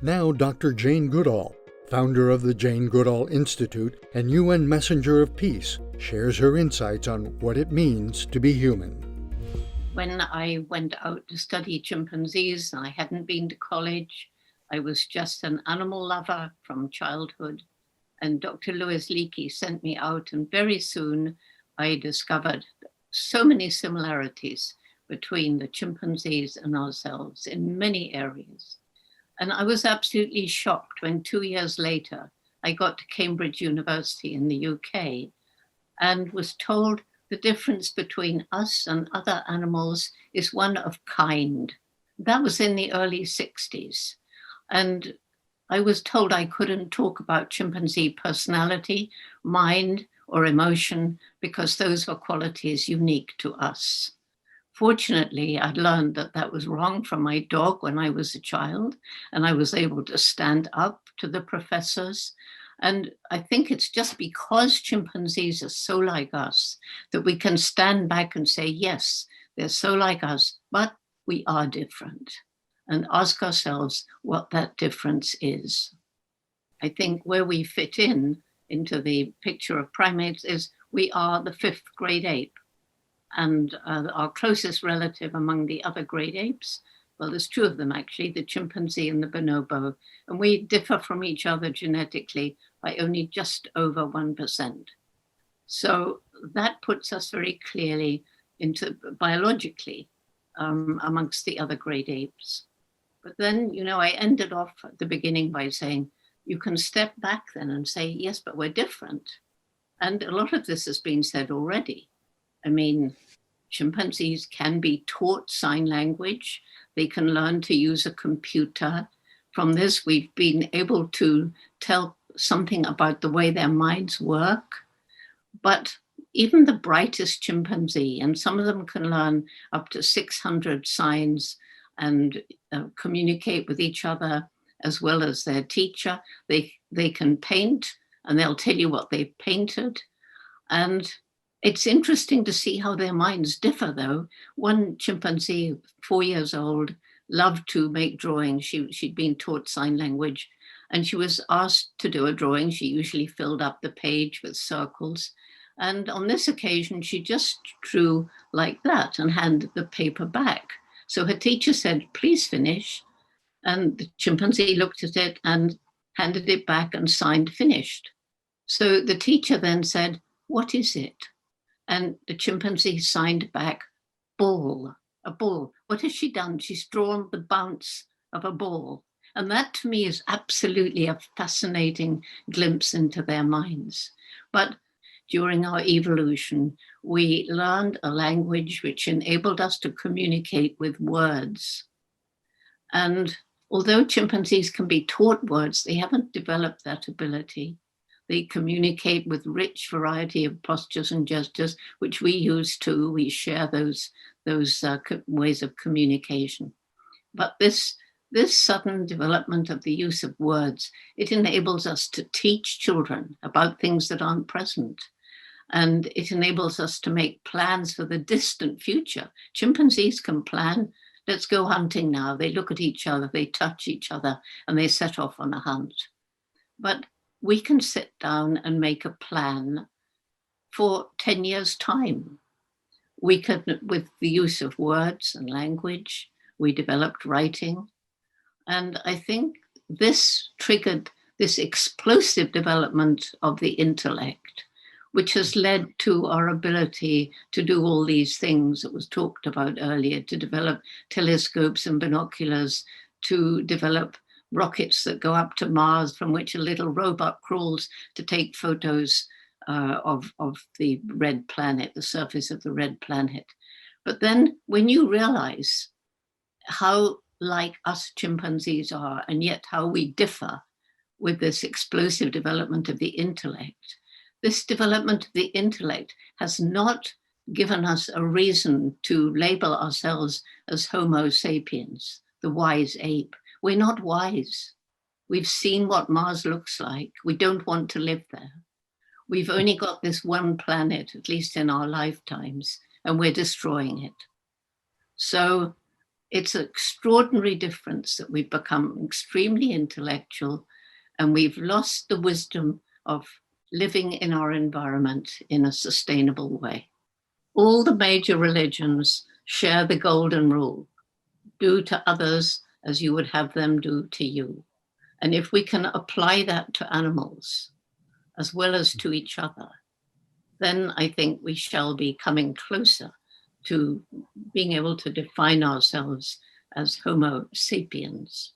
Now Dr. Jane Goodall, founder of the Jane Goodall Institute and UN Messenger of Peace, shares her insights on what it means to be human. When I went out to study chimpanzees, I hadn't been to college. I was just an animal lover from childhood. And Dr. Louis Leakey sent me out, and very soon I discovered so many similarities between the chimpanzees and ourselves in many areas. And I was absolutely shocked when 2 years later I got to Cambridge University in the UK and was told the difference between us and other animals is one of kind. That was in the early 60s. And I was told I couldn't talk about chimpanzee personality, mind, or emotion because those were qualities unique to us. Fortunately, I'd learned that that was wrong from my dog when I was a child, and I was able to stand up to the professors. And I think it's just because chimpanzees are so like us that we can stand back and say, yes, they're so like us, but we are different, and ask ourselves what that difference is. I think where we fit in into the picture of primates is we are the fifth great ape. And our closest relative among the other great apes, well, there's two of them actually, the chimpanzee and the bonobo, and we differ from each other genetically by only just over 1%. So that puts us very clearly into biologically amongst the other great apes. But then, I ended off at the beginning by saying, you can step back then and say, yes, but we're different. And a lot of this has been said already. I mean, chimpanzees can be taught sign language. They can learn to use a computer. From this, we've been able to tell something about the way their minds work. But even the brightest chimpanzee, and some of them can learn up to 600 signs and communicate with each other as well as their teacher. They can paint, and they'll tell you what they've painted. And it's interesting to see how their minds differ, though. One chimpanzee, 4 years old, loved to make drawings. She'd been taught sign language, and she was asked to do a drawing. She usually filled up the page with circles. And on this occasion, she just drew like that and handed the paper back. So her teacher said, please finish. And the chimpanzee looked at it and handed it back and signed finished. So the teacher then said, what is it? And the chimpanzee signed back, ball, a ball. What has she done? She's drawn the bounce of a ball. And that to me is absolutely a fascinating glimpse into their minds. But during our evolution, we learned a language which enabled us to communicate with words. And although chimpanzees can be taught words, they haven't developed that ability. They communicate with rich variety of postures and gestures, which we use too. We share those ways of communication. But this sudden development of the use of words, it enables us to teach children about things that aren't present. And it enables us to make plans for the distant future. Chimpanzees can plan, let's go hunting now. They look at each other, they touch each other, and they set off on a hunt. But we can sit down and make a plan for 10 years' time. We could, with the use of words and language, we developed writing. And I think this triggered this explosive development of the intellect, which has led to our ability to do all these things that was talked about earlier, to develop telescopes and binoculars, to develop rockets that go up to Mars, from which a little robot crawls to take photos of the red planet, the surface of the red planet. But then when you realize how like us chimpanzees are, and yet how we differ with this explosive development of the intellect, this development of the intellect has not given us a reason to label ourselves as Homo sapiens, the wise ape. We're not wise. We've seen what Mars looks like. We don't want to live there. We've only got this one planet, at least in our lifetimes, and we're destroying it. So It's an extraordinary difference that we've become extremely intellectual and we've lost the wisdom of living in our environment in a sustainable way. All the major religions share the golden rule: do to others as you would have them do to you. And if we can apply that to animals as well as to each other, then I think we shall be coming closer to being able to define ourselves as Homo sapiens.